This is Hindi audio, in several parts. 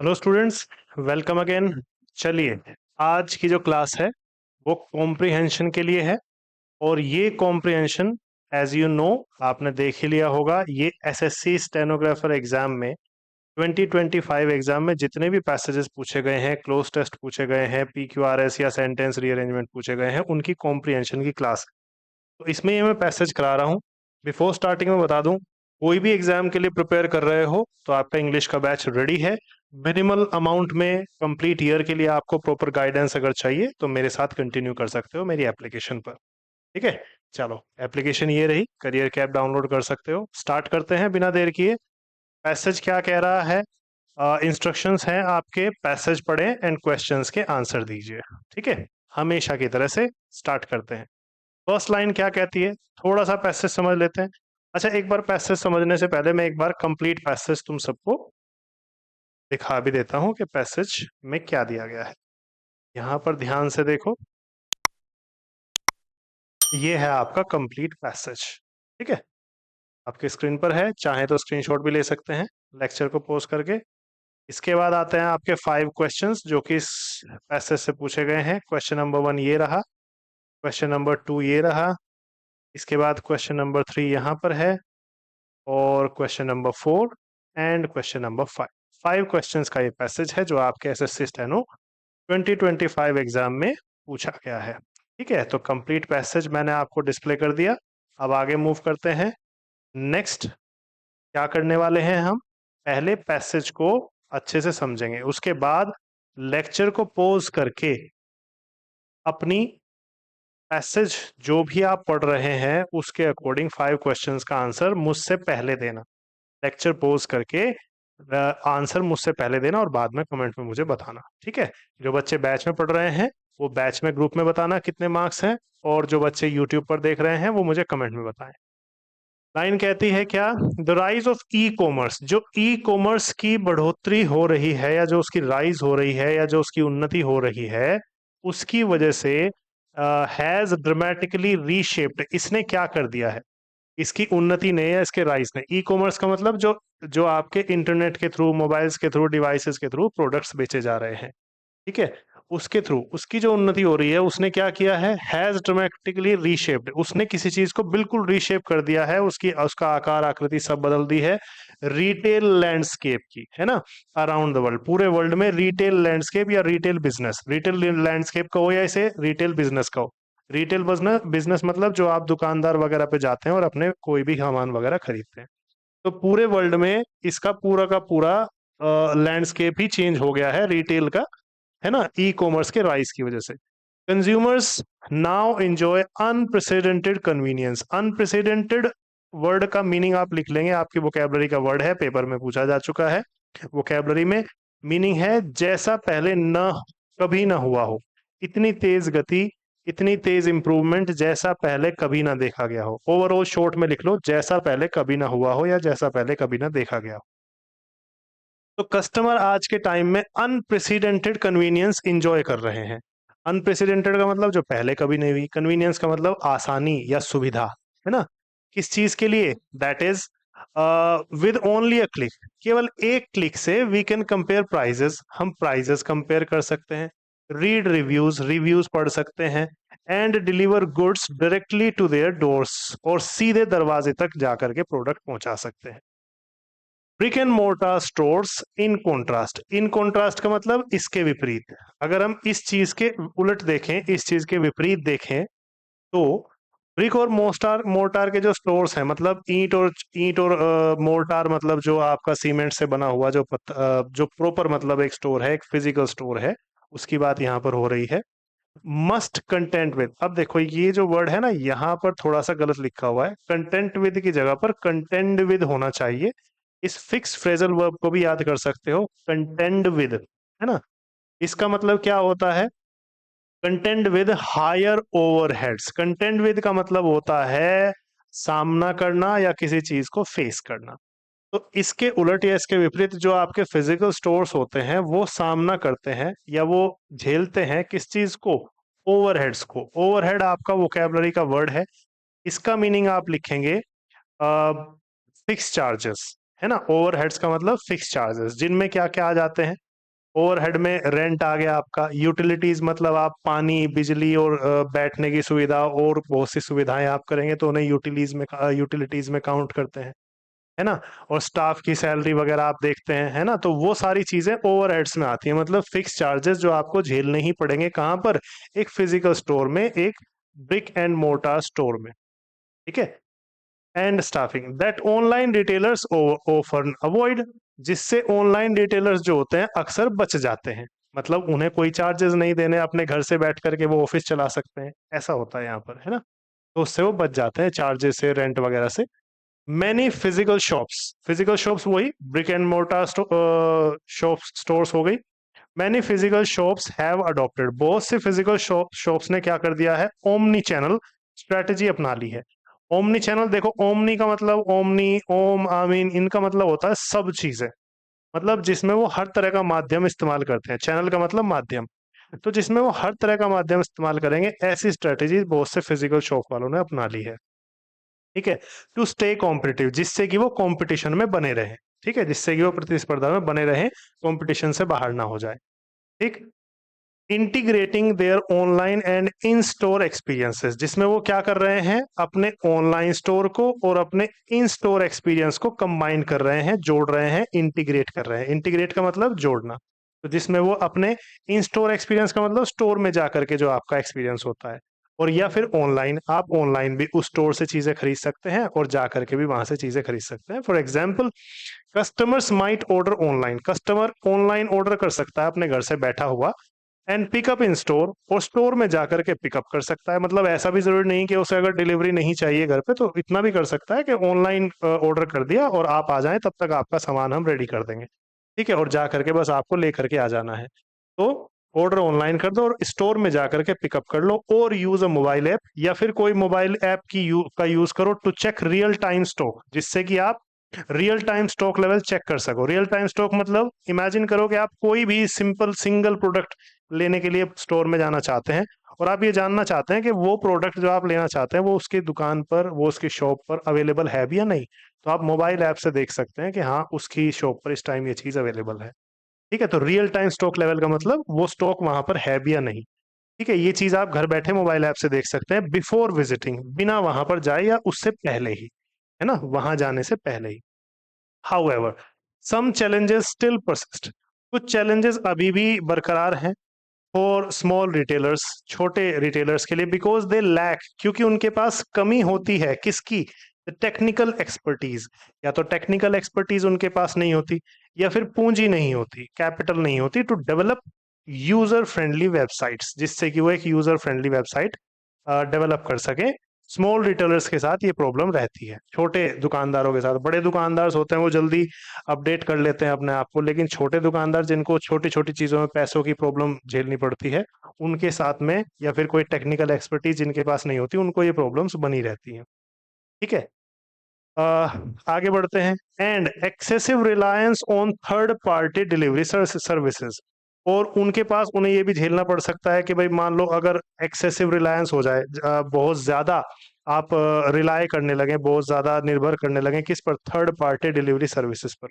Hello students, welcome again. चलिए, आज की जो क्लास है वो कॉम्प्रिहेंशन के लिए है। और ये कॉम्प्रिहेंशन, एज यू नो, आपने देख ही लिया होगा, ये एसएससी स्टेनोग्राफर एग्जाम में 2025 एग्जाम में जितने भी पैसेजेस पूछे गए हैं, क्लोज टेस्ट पूछे गए हैं, पीक्यूआरएस या सेंटेंस रीअरेंजमेंट पूछे गए हैं, उनकी कॉम्प्रिहेंशन की क्लास। तो इसमें ये मैं पैसेज करा रहा हूँ। बिफोर स्टार्टिंग में बता दूं, कोई भी एग्जाम के लिए प्रिपेयर कर रहे हो तो आपका इंग्लिश का बैच रेडी है। मिनिमल अमाउंट में कंप्लीट ईयर के लिए आपको प्रॉपर गाइडेंस अगर चाहिए तो मेरे साथ कंटिन्यू कर सकते हो मेरी एप्लीकेशन पर। ठीक है, चलो, एप्लीकेशन ये रही, करियर कैप डाउनलोड कर सकते हो। स्टार्ट करते हैं बिना देर किए। पैसेज क्या कह रहा है? इंस्ट्रक्शंस हैं आपके, पैसेज पढ़ें एंड क्वेश्चंस के आंसर दीजिए। ठीक है, हमेशा की तरह से स्टार्ट करते हैं। फर्स्ट लाइन क्या कहती है, थोड़ा सा पैसेज समझ लेते हैं। अच्छा, एक बार पैसेज समझने से पहले मैं एक बार कंप्लीट पैसेज तुम सबको दिखा भी देता हूं कि पैसेज में क्या दिया गया है। यहां पर ध्यान से देखो, ये है आपका कंप्लीट पैसेज। ठीक है, आपके स्क्रीन पर है, चाहे तो स्क्रीनशॉट भी ले सकते हैं लेक्चर को पॉज करके। इसके बाद आते हैं आपके 5 क्वेश्चंस जो कि इस पैसेज से पूछे गए हैं। क्वेश्चन नंबर 1 ये रहा, क्वेश्चन नंबर 2 ये रहा, इसके बाद क्वेश्चन नंबर 3 यहाँ पर है, और question number 4 and question number 5। 5 questions का ये पैसेज है जो आपके एसएससी स्टेनो 2025 एग्जाम में पूछा गया है। ठीक है, तो कंप्लीट पैसेज मैंने आपको डिस्प्ले कर दिया। अब आगे मूव करते हैं। नेक्स्ट क्या करने वाले हैं हम? पहले पैसेज को अच्छे से समझेंगे, उसके बाद लेक्चर को पॉज करके अपनी पैसेज जो भी आप पढ़ रहे हैं उसके अकॉर्डिंग 5 क्वेश्चंस का आंसर मुझसे पहले देना। लेक्चर पॉज करके आंसर मुझसे पहले देना और बाद में कमेंट में मुझे बताना। ठीक है, जो बच्चे बैच में पढ़ रहे हैं वो बैच में ग्रुप में बताना कितने मार्क्स हैं, और जो बच्चे यूट्यूब पर देख रहे हैं वो मुझे कमेंट में बताएं। लाइन कहती है क्या? The rise of e commerce. जो ई कॉमर्स की बढ़ोतरी हो रही है, या जो उसकी राइज हो रही है, या जो उसकी उन्नति हो रही है, उसकी वजह से हैज ड्रामेटिकली रीशेप्ड। इसने क्या कर दिया है? इसकी उन्नति ने या इसके राइज ने। ई कॉमर्स का मतलब जो जो आपके इंटरनेट के थ्रू, मोबाइल्स के थ्रू, डिवाइसेस के थ्रू प्रोडक्ट्स बेचे जा रहे हैं। ठीक है, उसके थ्रू उसकी जो उन्नति हो रही है, उसने क्या किया है? Has dramatically reshaped. उसने किसी चीज को बिल्कुल रीशेप कर दिया है, उसकी उसका आकार आकृति सब बदल दी है। रिटेल लैंडस्केप की, है ना, अराउंड द वर्ल्ड, पूरे वर्ल्ड में रिटेल लैंडस्केप या रिटेल बिजनेस, रिटेल लैंडस्केप का हो या इसे रिटेल बिजनेस का हो। रिटेल बिजनेस बिजनेस मतलब जो आप दुकानदार वगैरह पे जाते हैं और अपने कोई भी सामान वगैरह खरीदते हैं। तो पूरे वर्ल्ड में इसका पूरा का पूरा लैंडस्केप ही चेंज हो गया है रिटेल का, है ना, ई कॉमर्स के राइज की वजह से। Consumers now enjoy unprecedented convenience. Unprecedented word का मीनिंग आप लिख लेंगे, आपकी वोकेबलरी का वर्ड है, पेपर में पूछा जा चुका है। वोकेबलरी में मीनिंग है जैसा पहले न कभी ना हुआ हो। इतनी तेज गति, इतनी तेज इंप्रूवमेंट जैसा पहले कभी ना देखा गया हो। ओवरऑल शॉर्ट में लिख लो, जैसा पहले कभी ना हुआ हो या जैसा पहले कभी ना देखा गया हो। तो कस्टमर आज के टाइम में अनप्रेसिडेंटेड कन्वीनियंस इंजॉय कर रहे हैं। अनप्रेसिडेंटेड का मतलब जो पहले कभी नहीं हुई, कन्वीनियंस का मतलब आसानी या सुविधा, है ना। किस चीज के लिए? That is with only a click. केवल एक क्लिक से वी कैन कंपेयर प्राइजेस, हम प्राइजेस कंपेयर कर सकते हैं, रीड रिव्यूज, रिव्यूज पढ़ सकते हैं, and deliver goods directly to their doors, और सीधे दरवाजे तक जाकर के प्रोडक्ट पहुंचा सकते हैं। Brick and mortar stores in contrast. In contrast का मतलब इसके विपरीत। अगर हम इस चीज के उलट देखें, इस चीज के विपरीत देखें, तो ब्रिक और मोर्टार, मोर्टार के जो स्टोर्स हैं, मतलब ईंट और मोर्टार मतलब जो आपका सीमेंट से बना हुआ जो जो प्रॉपर मतलब एक स्टोर है, एक फिजिकल स्टोर है, उसकी बात यहाँ पर हो रही है। Must content with. अब देखो ये जो वर्ड है ना, यहाँ पर थोड़ा सा गलत लिखा हुआ है, कंटेंट विद की जगह पर कंटेंड विद होना चाहिए। इस फिक्स फ्रेजल वर्ब को भी याद कर सकते हो, कंटेंड विद, है ना। इसका मतलब क्या होता है? Contend with higher overheads. Contend with का मतलब होता है सामना करना या किसी चीज को फेस करना। तो इसके उलट या इसके विपरीत जो आपके फिजिकल स्टोर्स होते हैं वो सामना करते हैं या वो झेलते हैं किस चीज को? ओवरहेड्स को। ओवरहेड आपका वोकैबुलरी का वर्ड है, इसका मीनिंग आप लिखेंगे फिक्स चार्जेस, है ना। ओवरहेड्स का मतलब फिक्स चार्जेस, जिनमें क्या क्या आ जाते हैं? ओवरहेड में रेंट आ गया आपका, यूटिलिटीज मतलब आप पानी बिजली और बैठने की सुविधा और बहुत सी सुविधाएं आप करेंगे तो उन्हें यूटिलिटीज में काउंट करते हैं, है ना। और स्टाफ की सैलरी वगैरह आप देखते हैं, है ना, तो वो सारी चीजें ओवरहेड्स में आती हैं, मतलब फिक्स चार्जेस जो आपको झेलने ही पड़ेंगे कहाँ पर, एक फिजिकल स्टोर में, एक ब्रिक एंड मोर्टार स्टोर में, ठीक है। And staffing that online retailers offer avoid, जिससे ऑनलाइन रिटेलर्स जो होते हैं अक्सर बच जाते हैं, मतलब उन्हें कोई चार्जेस नहीं देने, अपने घर से बैठ करके वो ऑफिस चला सकते हैं, ऐसा होता है यहाँ पर, है ना। तो उससे वो बच जाते हैं चार्जेस से, रेंट वगैरह से। मैनी फिजिकल शॉप्स वही brick and mortar shops stores हो गई। Many physical shops have adopted, बहुत से फिजिकल शॉप्स ने क्या कर दिया है, ओमनी चैनल स्ट्रेटेजी अपना ली है। ओमनी चैनल देखो, ओमनी का मतलब ओमनी, ओम, आमीन, इनका मतलब होता है सब चीजें, मतलब जिसमें वो हर तरह का माध्यम इस्तेमाल करते हैं, चैनल का मतलब माध्यम, तो जिसमें वो हर तरह का माध्यम इस्तेमाल करेंगे, ऐसी स्ट्रेटेजी बहुत से फिजिकल शॉप वालों ने अपना ली है, ठीक है। टू स्टे कॉम्पिटिटिव, जिससे कि वो कंपटीशन में बने रहे, ठीक है, जिससे कि वो प्रतिस्पर्धा में बने रहे, कंपटीशन से बाहर ना हो जाए, ठीक। Integrating their online and in store experiences, जिसमें वो क्या कर रहे हैं, अपने ऑनलाइन स्टोर को और अपने इन स्टोर एक्सपीरियंस को कंबाइन कर रहे हैं, जोड़ रहे हैं, इंटीग्रेट कर रहे हैं। इंटीग्रेट का मतलब जोड़ना, तो जिसमें वो अपने इन स्टोर एक्सपीरियंस का मतलब स्टोर में जाकर के जो आपका एक्सपीरियंस होता है, और या फिर ऑनलाइन, आप ऑनलाइन भी उस स्टोर से चीजें खरीद सकते हैं और जा करके भी वहां से चीजें खरीद सकते हैं। For example, customers might order online, customer online order कर सकता है अपने घर से बैठा हुआ, एंड पिकअप इन स्टोर, और स्टोर में जाकर के पिकअप कर सकता है, मतलब ऐसा भी जरूरी नहीं कि उसे अगर डिलीवरी नहीं चाहिए घर पे तो इतना भी कर सकता है कि ऑनलाइन ऑर्डर कर दिया और आप आ जाएं, तब तक आपका सामान हम रेडी कर देंगे, ठीक है, और जा करके बस आपको ले करके आ जाना है। तो ऑर्डर ऑनलाइन कर दो और स्टोर में जा करके पिकअप कर लो, और यूज अ मोबाइल ऐप, या फिर कोई मोबाइल ऐप का यूज करो to check real time stock, जिससे कि आप real time stock level check कर सको। रियल टाइम स्टॉक मतलब इमेजिन करो कि आप कोई भी सिंपल सिंगल प्रोडक्ट लेने के लिए स्टोर में जाना चाहते हैं, और आप ये जानना चाहते हैं कि वो प्रोडक्ट जो आप लेना चाहते हैं वो उसकी दुकान पर, वो उसकी शॉप पर अवेलेबल है भी या नहीं, तो आप मोबाइल ऐप से देख सकते हैं कि हाँ उसकी शॉप पर इस टाइम ये चीज अवेलेबल है, ठीक है। तो रियल टाइम स्टॉक लेवल का मतलब वो स्टॉक वहां पर है भी या नहीं, ठीक है। ये चीज आप घर बैठे मोबाइल ऐप से देख सकते हैं, बिफोर विजिटिंग, बिना वहां पर जाए या उससे पहले ही, है ना, वहां जाने से पहले ही। However, some challenges still persist. कुछ challenges अभी भी बरकरार हैं फॉर स्मॉल रिटेलर्स, छोटे रिटेलर्स के लिए, बिकॉज दे लैक, क्योंकि उनके पास कमी होती है किसकी, टेक्निकल एक्सपर्टीज, या तो टेक्निकल एक्सपर्टीज उनके पास नहीं होती, या फिर पूंजी नहीं होती, कैपिटल नहीं होती to develop user friendly websites, जिससे कि वो एक यूजर फ्रेंडली वेबसाइट डेवलप कर सके। स्मॉल रिटेलर्स के साथ ये प्रॉब्लम रहती है, छोटे दुकानदारों के साथ। बड़े दुकानदार होते हैं वो जल्दी अपडेट कर लेते हैं अपने आप को, लेकिन छोटे दुकानदार जिनको छोटी छोटी चीजों में पैसों की प्रॉब्लम झेलनी पड़ती है, उनके साथ में, या फिर कोई टेक्निकल एक्सपर्टीज जिनके पास नहीं होती, उनको ये प्रॉब्लम्स बनी रहती हैं, ठीक है। आगे बढ़ते हैं। And excessive reliance on third party delivery services, और उनके पास, उन्हें ये भी झेलना पड़ सकता है कि भाई मान लो अगर एक्सेसिव रिलायंस हो जाए, बहुत ज्यादा आप रिलाय करने लगे, बहुत ज्यादा निर्भर करने लगे किस पर, थर्ड पार्टी डिलीवरी सर्विसेज पर,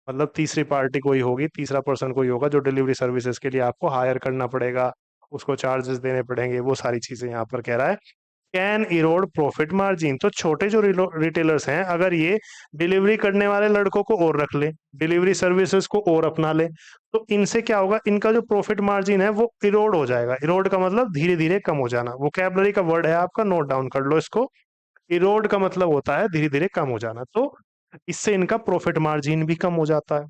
मतलब तीसरी पार्टी कोई होगी, तीसरा पर्सन कोई होगा जो डिलीवरी सर्विसेज के लिए आपको हायर करना पड़ेगा, उसको चार्जेस देने पड़ेंगे, वो सारी चीजें यहाँ पर कह रहा है। कैन इरोड प्रॉफिट मार्जिन, तो छोटे जो रिटेलर्स हैं, अगर ये डिलीवरी करने वाले लड़कों को और रख ले, डिलीवरी सर्विसेज को और अपना ले, तो इनसे क्या होगा, इनका जो प्रॉफिट मार्जिन है वो इरोड हो जाएगा। इरोड का मतलब धीरे धीरे कम हो जाना, वोकैबुलरी का वर्ड है आपका, नोट डाउन कर लो इसको। इरोड का मतलब होता है धीरे धीरे कम हो जाना, तो इससे इनका प्रॉफिट मार्जिन भी कम हो जाता है,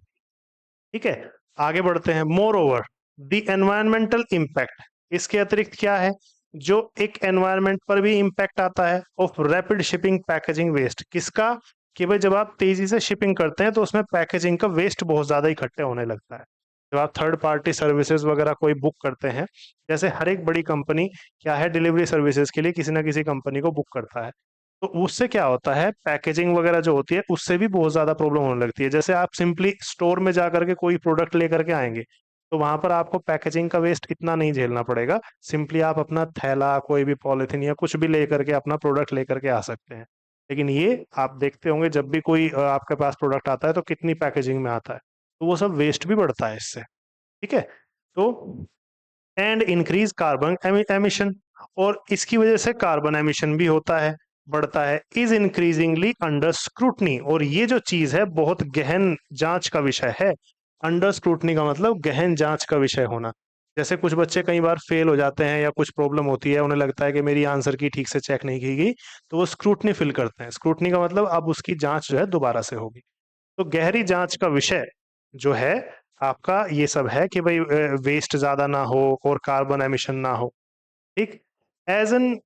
ठीक है। आगे बढ़ते हैं। More over the environmental impact, इसके अतिरिक्त क्या है, जो एक एनवायरमेंट पर भी इम्पैक्ट आता है of rapid shipping packaging waste, किसका, कि भाई जब आप तेजी से शिपिंग करते हैं तो उसमें पैकेजिंग का वेस्ट बहुत ज्यादा इकट्ठे होने लगता है। जब आप थर्ड पार्टी सर्विसेज वगैरह कोई बुक करते हैं, जैसे हर एक बड़ी कंपनी क्या है, डिलीवरी सर्विसेज के लिए किसी ना किसी कंपनी को बुक करता है, तो उससे क्या होता है, पैकेजिंग वगैरह जो होती है उससे भी बहुत ज्यादा प्रॉब्लम होने लगती है। जैसे आप सिंपली स्टोर में जा करके कोई प्रोडक्ट लेकर के आएंगे, तो वहां पर आपको पैकेजिंग का वेस्ट इतना नहीं झेलना पड़ेगा, सिंपली आप अपना थैला, कोई भी पॉलिथीन या कुछ भी लेकर के अपना प्रोडक्ट लेकर के आ सकते हैं। लेकिन ये आप देखते होंगे जब भी कोई आपके पास प्रोडक्ट आता है तो कितनी पैकेजिंग में आता है, तो वो सब वेस्ट भी बढ़ता है इससे, ठीक है। तो एंड इंक्रीज कार्बन एमिशन, और इसकी वजह से कार्बन एमिशन भी होता है, बढ़ता है, इज इंक्रीजिंगली अंडर स्क्रूटनी, और ये जो चीज है बहुत गहन जांच का विषय है। अंडर स्क्रूटनी का मतलब गहन जांच का विषय होना। जैसे कुछ बच्चे कई बार फेल हो जाते हैं या कुछ प्रॉब्लम होती है, उन्हें लगता है कि मेरी आंसर की ठीक से चेक नहीं की गई, तो वो स्क्रूटनी फिल करते हैं। स्क्रूटनी का मतलब अब उसकी जांच जो है दोबारा से होगी। तो गहरी जांच का विषय जो है आपका ये सब है कि भाई वेस्ट ज्यादा ना हो और कार्बन एमिशन ना हो। ठीक। As an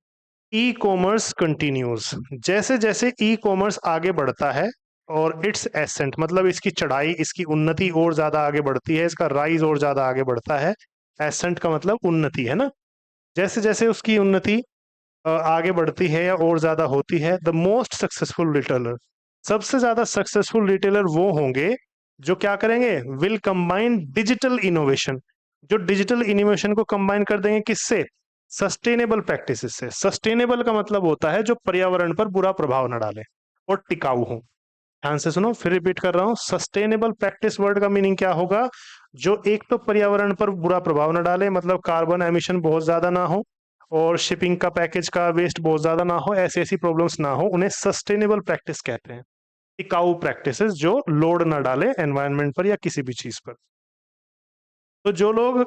e commerce continues, जैसे जैसे ई कॉमर्स आगे बढ़ता है और इट्स एसेंट मतलब इसकी चढ़ाई, इसकी उन्नति और ज्यादा आगे बढ़ती है, इसका राइज और ज्यादा आगे बढ़ता है। एसेंट का मतलब उन्नति है ना। जैसे जैसे उसकी उन्नति आगे बढ़ती है या और ज्यादा होती है, द मोस्ट सक्सेसफुल रिटेलर, सबसे ज्यादा सक्सेसफुल रिटेलर वो होंगे जो क्या करेंगे, विल कंबाइन डिजिटल इनोवेशन, जो डिजिटल इनोवेशन को कंबाइन कर देंगे किससे, सस्टेनेबल प्रैक्टिस से। सस्टेनेबल का मतलब होता है जो पर्यावरण पर बुरा प्रभाव न डाले और टिकाऊ हो। ध्यान से सुनो, फिर रिपीट कर रहा हूं, सस्टेनेबल प्रैक्टिस वर्ड का मीनिंग क्या होगा, जो एक तो पर्यावरण पर बुरा प्रभाव न डाले, मतलब कार्बन एमिशन बहुत ज्यादा ना हो और शिपिंग का पैकेज का वेस्ट बहुत ज्यादा ना हो, ऐसी ऐसी प्रॉब्लम्स ना हो, उन्हें सस्टेनेबल प्रैक्टिस कहते हैं। टिकाऊ प्रैक्टिसेस जो लोड ना डाले एनवायरनमेंट पर या किसी भी चीज पर। तो जो लोग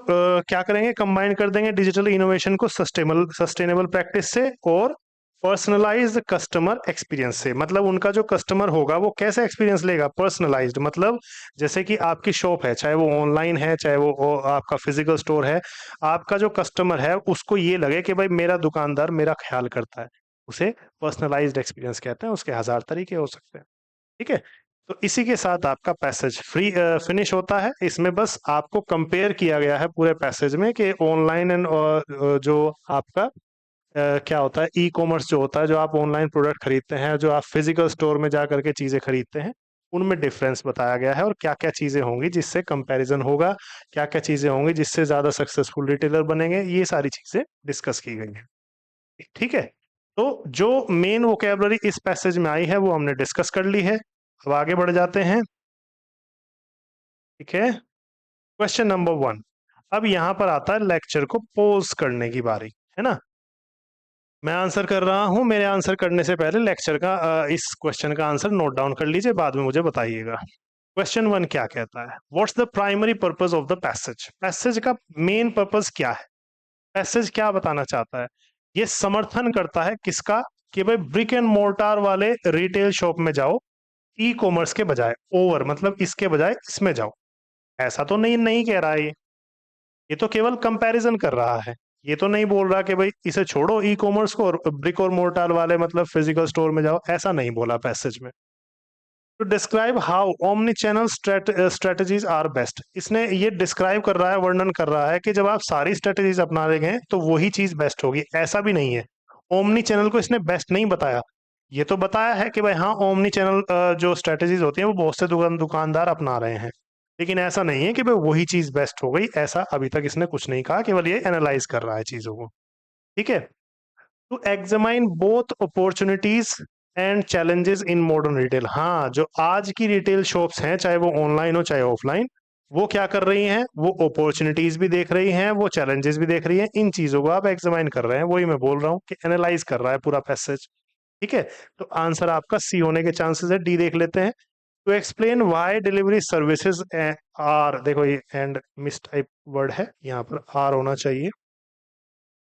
क्या करेंगे, कंबाइन कर देंगे डिजिटल इनोवेशन को सस्टेनेबल सस्टेनेबल प्रैक्टिस से और पर्सनलाइज्ड कस्टमर एक्सपीरियंस से। मतलब उनका जो कस्टमर होगा वो कैसे एक्सपीरियंस लेगा, पर्सनलाइज्ड मतलब जैसे कि आपकी शॉप है, चाहे वो ऑनलाइन है चाहे वो आपका फिजिकल स्टोर है, आपका जो कस्टमर है उसको ये लगे कि भाई मेरा दुकानदार मेरा ख्याल करता है, उसे पर्सनलाइज्ड एक्सपीरियंस कहते हैं। उसके हजार तरीके हो सकते हैं। ठीक है। तो इसी के साथ आपका पैसेज फ्री फिनिश होता है। इसमें बस आपको कंपेयर किया गया है पूरे पैसेज में कि ऑनलाइन एंड जो आपका क्या होता है, ई कॉमर्स जो होता है, जो आप ऑनलाइन प्रोडक्ट खरीदते हैं, जो आप फिजिकल स्टोर में जा करके चीजें खरीदते हैं, उनमें डिफरेंस बताया गया है और क्या क्या चीजें होंगी जिससे कंपैरिजन होगा, क्या क्या चीजें होंगी जिससे ज्यादा सक्सेसफुल रिटेलर बनेंगे, ये सारी चीजें डिस्कस की गई हैं। ठीक है। तो जो मेन वोकेबलरी इस पैसेज में आई है वो हमने डिस्कस कर ली है। अब आगे बढ़ जाते हैं। ठीक है। Question number 1। अब यहां पर आता है लेक्चर को पोज करने की बारी, है ना। मैं आंसर कर रहा हूं, मेरे आंसर करने से पहले लेक्चर का इस क्वेश्चन का आंसर नोट डाउन कर लीजिए, बाद में मुझे बताइएगा। क्वेश्चन 1 क्या कहता है, what's the primary purpose of the passage. Passage का मेन पर्पस क्या है, पैसेज क्या बताना चाहता है। ये समर्थन करता है किसका, कि भाई ब्रिक एंड मोर्टार वाले रिटेल शॉप में जाओ, ई कॉमर्स के बजाय, ओवर मतलब इसके बजाय इसमें जाओ। ऐसा तो नहीं नहीं कह रहा है ये तो केवल कंपैरिजन कर रहा है। ये तो नहीं बोल रहा कि भाई इसे छोड़ो ई कॉमर्स को और ब्रिक और मोर्टार वाले मतलब फिजिकल स्टोर में जाओ, ऐसा नहीं बोला पैसेज में। To describe how omni channel strategies are best, इसने ये डिस्क्राइब कर रहा है, वर्णन कर रहा है कि जब आप सारी स्ट्रेटजीज अपना लेंगे तो वही चीज बेस्ट होगी। ऐसा भी नहीं है, ओमनी चैनल को इसने बेस्ट नहीं बताया। ये तो बताया है कि भाई हाँ ओमनी चैनल जो स्ट्रेटजीज होती है वो बहुत से दुकानदार अपना रहे हैं, लेकिन ऐसा नहीं है कि भाई वही चीज बेस्ट हो गई, ऐसा अभी तक इसने कुछ नहीं कहा, केवल ये एनालाइज कर रहा है चीजों को। ठीक है। To examine both opportunities and challenges in modern retail, हाँ जो आज की रिटेल शॉप्स हैं चाहे वो ऑनलाइन हो चाहे ऑफलाइन, वो क्या कर रही हैं, वो अपॉर्चुनिटीज भी देख रही हैं, वो चैलेंजेस भी देख रही हैं, इन चीजों को आप एग्जामाइन कर रहे हैं, वही मैं बोल रहा हूँ कि एनालाइज कर रहा है पूरा पैसेज। ठीक है। तो आंसर आपका सी होने के चांसेस है, डी देख लेते हैं। To explain why delivery services are, देखो ये एंड मिस टाइप वर्ड है, यहाँ पर आर होना चाहिए।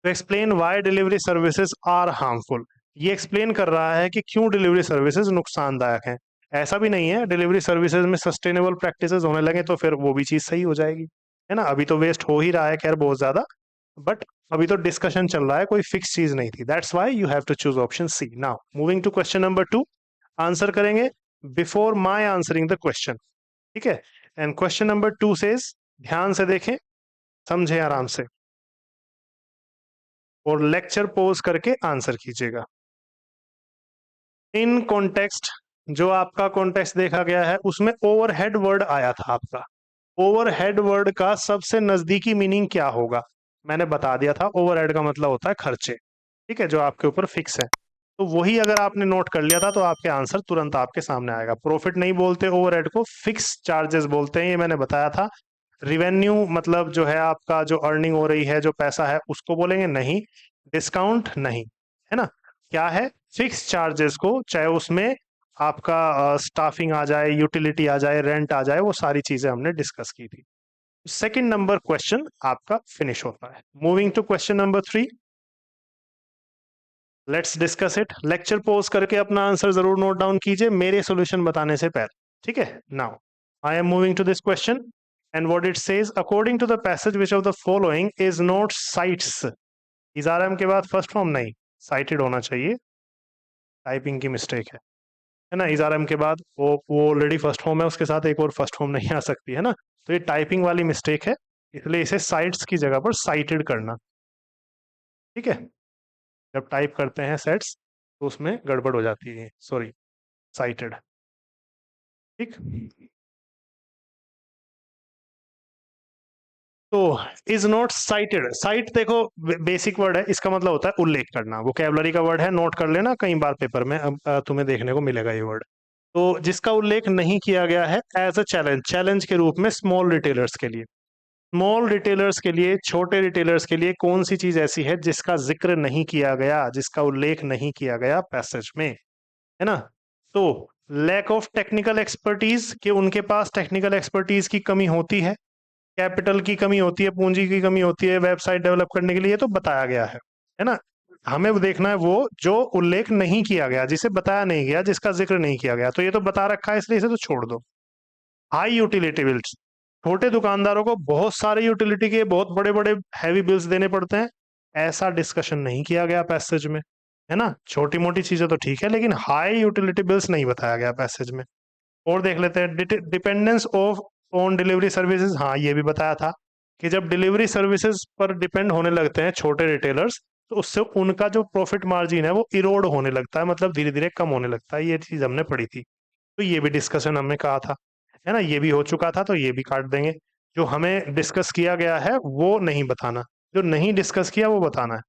To explain why delivery services are harmful, ये एक्सप्लेन कर रहा है कि क्यों डिलीवरी सर्विसेज नुकसानदायक हैं। ऐसा भी नहीं है, डिलीवरी सर्विसेज में सस्टेनेबल प्रैक्टिसेस होने लगे तो फिर वो भी चीज सही हो जाएगी, है ना। अभी तो वेस्ट हो ही रहा है खैर बहुत ज्यादा, बट अभी तो डिस्कशन चल रहा है, कोई फिक्स चीज नहीं थी। That's why you have to choose option C. Now moving to question number 2, answer करेंगे before my answering the question. ठीक है। एंड क्वेश्चन नंबर 2 सेज, ध्यान से देखें, समझे आराम से, और लेक्चर पॉज करके आंसर कीजिएगा। इन कॉन्टेक्स्ट, जो आपका कॉन्टेक्स्ट देखा गया है उसमें ओवरहेड वर्ड आया था आपका। ओवरहेड वर्ड का सबसे नजदीकी मीनिंग क्या होगा, मैंने बता दिया था, ओवरहेड का मतलब होता है खर्चे। ठीक है, जो आपके ऊपर फिक्स है। तो वही अगर आपने नोट कर लिया था तो आपके आंसर तुरंत आपके सामने आएगा। प्रॉफिट नहीं बोलते ओवरहेड को, फिक्स चार्जेस बोलते हैं, ये मैंने बताया था। रिवेन्यू मतलब जो है आपका जो अर्निंग हो रही है, जो पैसा है, उसको बोलेंगे? नहीं। डिस्काउंट नहीं, है ना। क्या है? फिक्स चार्जेस को, चाहे उसमें आपका स्टाफिंग आ जाए, यूटिलिटी आ जाए, रेंट आ जाए, वो सारी चीजें हमने डिस्कस की थी। सेकंड नंबर क्वेश्चन आपका फिनिश होता है। Moving to question number 3, let's discuss it. Lecture pause करके अपना आंसर जरूर नोट डाउन कीजिए मेरे सॉल्यूशन बताने से पहले, ठीक है। Now I am moving to this question and what it says, according to the passage which of the following is not cites. इजारम के बाद फर्स्ट फॉर्म नहीं, साइटेड होना चाहिए, टाइपिंग की मिस्टेक है ना। इजारम के बाद वो ऑलरेडी फर्स्ट फॉर्म है, उसके साथ एक और फर्स्ट फॉर्म नहीं आ सकती, है ना। तो ये टाइपिंग वाली मिस्टेक है, इसलिए इसे साइट्स की जगह पर साइटेड करना, ठीक है। जब टाइप करते हैं सेट्स तो उसमें गड़बड़ हो जाती है, सॉरी, साइटेड, ठीक। तो इज नॉट साइटेड, साइट देखो बेसिक वर्ड है, इसका मतलब होता है उल्लेख करना, वोकैबुलरी का वर्ड है, नोट कर लेना, कई बार पेपर में अब तुम्हें देखने को मिलेगा ये वर्ड। तो जिसका उल्लेख नहीं किया गया है एज अ चैलेंज, चैलेंज के रूप में स्मॉल रिटेलर्स के लिए, स्मॉल रिटेलर्स के लिए, छोटे रिटेलर्स के लिए कौन सी चीज ऐसी है जिसका जिक्र नहीं किया गया, जिसका उल्लेख नहीं किया गया पैसेज में, है ना। तो लैक ऑफ टेक्निकल एक्सपर्टीज, कि उनके पास टेक्निकल एक्सपर्टीज की कमी होती है, कैपिटल की कमी होती है, पूंजी की कमी होती है वेबसाइट डेवलप करने के लिए, तो बताया गया है ना। हमें वो देखना है वो जो उल्लेख नहीं किया गया, जिसे बताया नहीं गया, जिसका जिक्र नहीं किया गया, तो ये तो बता रखा है इसलिए इसे तो छोड़ दो। हाई यूटिलिटी बिल्स, छोटे दुकानदारों को बहुत सारे यूटिलिटी के बहुत बड़े बड़े हैवी बिल्स देने पड़ते हैं, ऐसा डिस्कशन नहीं किया गया पैसेज में, है ना। छोटी मोटी चीजें तो ठीक है, लेकिन हाई यूटिलिटी बिल्स नहीं बताया गया पैसेज में। और देख लेते हैं, dependence of on delivery services, हाँ ये भी बताया था कि जब डिलीवरी सर्विसेज पर डिपेंड होने लगते हैं छोटे रिटेलर्स, तो उससे उनका जो प्रॉफिट मार्जिन है वो इरोड होने लगता है, मतलब धीरे धीरे कम होने लगता है, ये चीज हमने पढ़ी थी। तो ये भी डिस्कशन हमने कहा था, है ना, ये भी हो चुका था, तो ये भी काट देंगे। जो हमें डिस्कस किया गया है वो नहीं बताना, जो नहीं डिस्कस किया वो बताना है।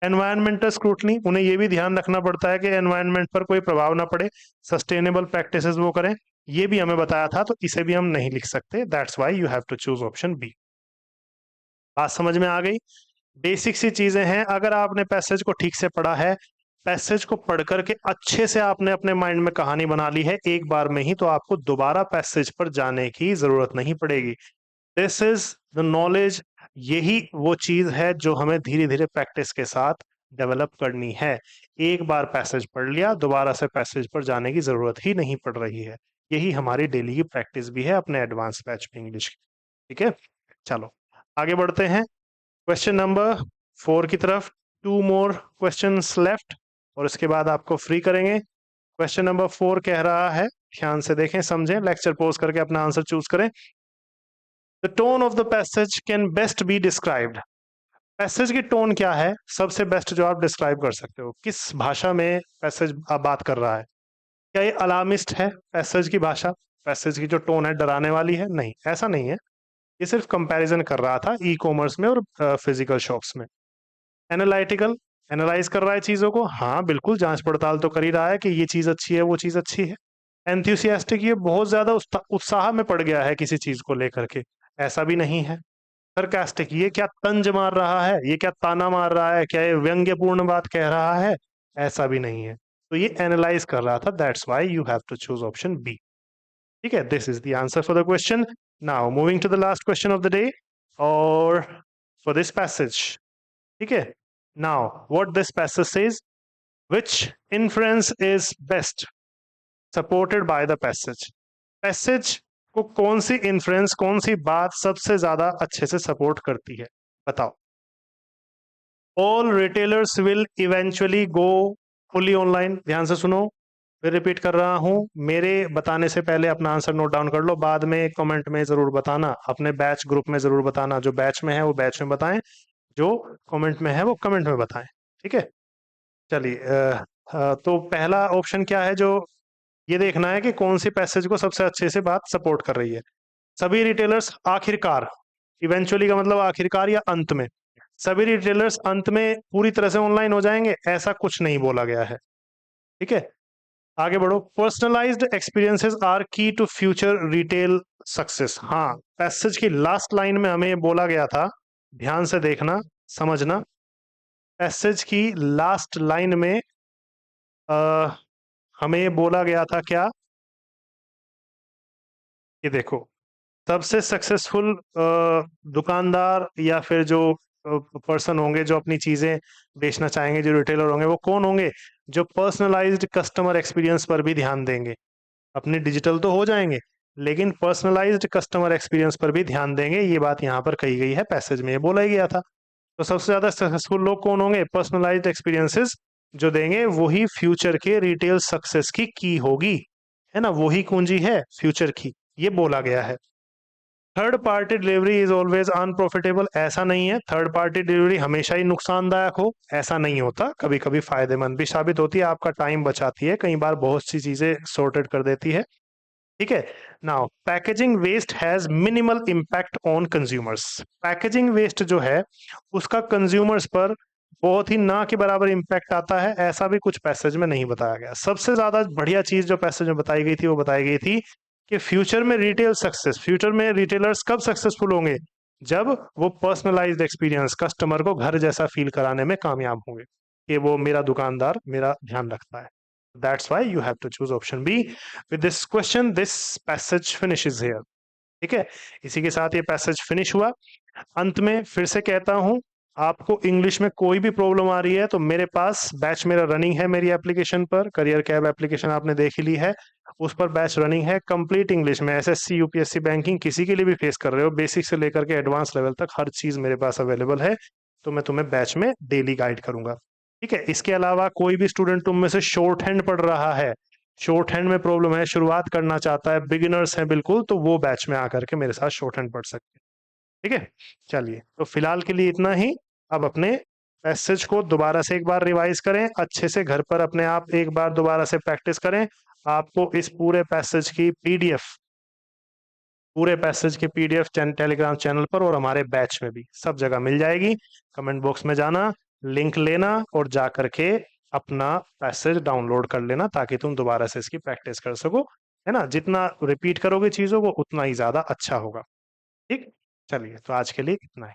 एनवायरमेंटल स्क्रूटनी, उन्हें ये भी ध्यान रखना पड़ता है कि एनवायरमेंट पर कोई प्रभाव ना पड़े, सस्टेनेबल प्रैक्टिसेस वो करें, ये भी हमें बताया था, तो इसे भी हम नहीं लिख सकते, that's why you have to choose option B. बात समझ में आ गई? बेसिक सी चीजें हैं, अगर आपने पैसेज को ठीक से पढ़ा है, पैसेज को पढ़ करके अच्छे से आपने अपने माइंड में कहानी बना ली है एक बार में ही, तो आपको दोबारा पैसेज पर जाने की जरूरत नहीं पड़ेगी। दिस इज द नॉलेज, यही वो चीज है जो हमें धीरे धीरे प्रैक्टिस के साथ डेवलप करनी है। एक बार पैसेज पढ़ लिया, दोबारा से पैसेज पर जाने की जरूरत ही नहीं पड़ रही है। यही हमारी डेली की प्रैक्टिस भी है अपने एडवांस बैच में इंग्लिश की, ठीक है। चलो आगे बढ़ते हैं क्वेश्चन नंबर 4 की तरफ। 2 मोर क्वेश्चंस लेफ्ट और उसके बाद आपको फ्री करेंगे। क्वेश्चन नंबर 4 कह रहा है, ध्यान से देखें, समझें, लेक्चर पॉज करके अपना आंसर चूज करें। The tone of the passage can best be described, passage की टोन क्या है सबसे बेस्ट जो आप डिस्क्राइब कर सकते हो, किस भाषा में पैसेज बात कर रहा है? क्या ये अलार्मिस्ट है पैसेज की भाषा? पैसेज की जो टोन है डराने वाली है? नहीं, ऐसा नहीं है। ये सिर्फ कंपैरिजन कर रहा था ई कॉमर्स में और फिजिकल शॉप्स में। एनालिटिकल, एनालाइज कर रहा है चीजों को, हाँ बिल्कुल, जांच पड़ताल तो कर ही रहा है कि ये चीज अच्छी है, वो चीज अच्छी है। एंथुसियास्टिक, ये बहुत ज्यादा उत्साह में पड़ गया है किसी चीज को लेकर के, ऐसा भी नहीं है। सरकास्टिक, ये क्या तंज मार रहा है, ये क्या ताना मार रहा है, क्या ये व्यंग्यपूर्ण बात कह रहा है? ऐसा भी नहीं है। तो ये एनालाइज कर रहा था, that's why you have to choose option B, ठीक है। This is the answer for the question. Now moving to the last question of the day और फॉर दिस पैसेज, ठीक है। Now what this passage says, which inference is best supported by the passage, passage को कौन सी इन्फ्रेंस, कौन सी बात सबसे ज्यादा अच्छे से सपोर्ट करती है, बताओ। All retailers will eventually go fully online, ध्यान से सुनो, फिर रिपीट कर रहा हूं, मेरे बताने से पहले अपना आंसर नोट डाउन कर लो, बाद में कमेंट में जरूर बताना, अपने बैच ग्रुप में जरूर बताना, जो बैच में है वो बैच में बताएं, जो कमेंट में है वो कमेंट में बताएं, ठीक है। चलिए तो पहला ऑप्शन क्या है, जो ये देखना है कि कौन सी पैसेज को सबसे अच्छे से बात सपोर्ट कर रही है। सभी रिटेलर्स आखिरकार, इवेंचुअली का मतलब आखिरकार या अंत में, सभी रिटेलर्स अंत में पूरी तरह से ऑनलाइन हो जाएंगे, ऐसा कुछ नहीं बोला गया है, ठीक है। आगे बढ़ो। पर्सनलाइज्ड एक्सपीरियंसेस आर की टू फ्यूचर रिटेल सक्सेस। हाँ, पैसेज की लास्ट लाइन में हमें बोला गया था, ध्यान से देखना, समझना। पैसेज की लास्ट लाइन में हमें बोला गया था क्या, ये देखो, सबसे सक्सेसफुल दुकानदार या फिर जो पर्सन होंगे जो अपनी चीजें बेचना चाहेंगे, जो रिटेलर होंगे, वो कौन होंगे? जो पर्सनलाइज्ड कस्टमर एक्सपीरियंस पर भी ध्यान देंगे। अपने डिजिटल तो हो जाएंगे, लेकिन पर्सनलाइज्ड कस्टमर एक्सपीरियंस पर भी ध्यान देंगे। ये बात यहाँ पर कही गई है, पैसेज में ये बोला ही गया था। तो सबसे ज्यादा सक्सेसफुल लोग कौन होंगे? पर्सनलाइज्ड एक्सपीरियंसेस जो देंगे, वही फ्यूचर के रिटेल सक्सेस की होगी, है ना, वही कुंजी है फ्यूचर की, ये बोला गया है। Third party delivery is always unprofitable, ऐसा नहीं है। थर्ड पार्टी डिलीवरी हमेशा ही नुकसानदायक हो, ऐसा नहीं होता। कभी कभी फायदेमंद भी साबित होती है, आपका टाइम बचाती है, कई बार बहुत सी चीजें सॉर्टेड कर देती है। ठीक है। Now packaging waste has minimal impact on consumers. Packaging waste जो है उसका कंज्यूमर्स पर बहुत ही ना के बराबर इम्पैक्ट आता है, ऐसा भी कुछ पैसेज में नहीं बताया गया। सबसे ज्यादा बढ़िया चीज जो पैसेज में बताई गई थी वो बताई गई थी कि फ्यूचर में रिटेल सक्सेस, फ्यूचर में रिटेलर्स कब सक्सेसफुल होंगे? जब वो पर्सनलाइज्ड एक्सपीरियंस, कस्टमर को घर जैसा फील कराने में कामयाब होंगे, कि वो मेरा दुकानदार मेरा ध्यान रखता है। That's why you have to choose option B. With this question, this passage finishes here. ठीक है, इसी के साथ ये पैसेज फिनिश हुआ। अंत में फिर से कहता हूं, आपको इंग्लिश में कोई भी प्रॉब्लम आ रही है तो मेरे पास बैच मेरा रनिंग है, मेरी एप्लीकेशन पर, करियर कैब एप्लीकेशन आपने देख ही ली है, उस पर बैच रनिंग है। कंप्लीट इंग्लिश में एसएससी यूपीएससी बैंकिंग किसी के लिए भी फेस कर रहे हो, बेसिक से लेकर के एडवांस लेवल तक हर चीज मेरे पास अवेलेबल है। तो मैं तुम्हें बैच में डेली गाइड करूंगा। ठीक है, इसके अलावा कोई भी स्टूडेंट तुम में से शॉर्ट हैंड पढ़ रहा है, शॉर्ट हैंड में प्रॉब्लम है, शुरुआत करना चाहता है, बिगिनर्स है बिल्कुल, तो वो बैच में आकर के मेरे साथ शॉर्ट हैंड पढ़ सकते हैं। ठीक है, चलिए, तो फिलहाल के लिए इतना ही। अब अपने पैसेज को दोबारा से एक बार रिवाइज करें अच्छे से, घर पर अपने आप एक बार दोबारा से प्रैक्टिस करें। आपको इस पूरे पैसेज की पीडीएफ, पूरे पैसेज की पीडीएफ टेलीग्राम चैनल पर और हमारे बैच में भी सब जगह मिल जाएगी। कमेंट बॉक्स में जाना, लिंक लेना और जा करके अपना पैसेज डाउनलोड कर लेना, ताकि तुम दोबारा से इसकी प्रैक्टिस कर सको, है ना। जितना रिपीट करोगे चीजों को उतना ही ज्यादा अच्छा होगा। ठीक, चलिए, तो आज के लिए इतना ही।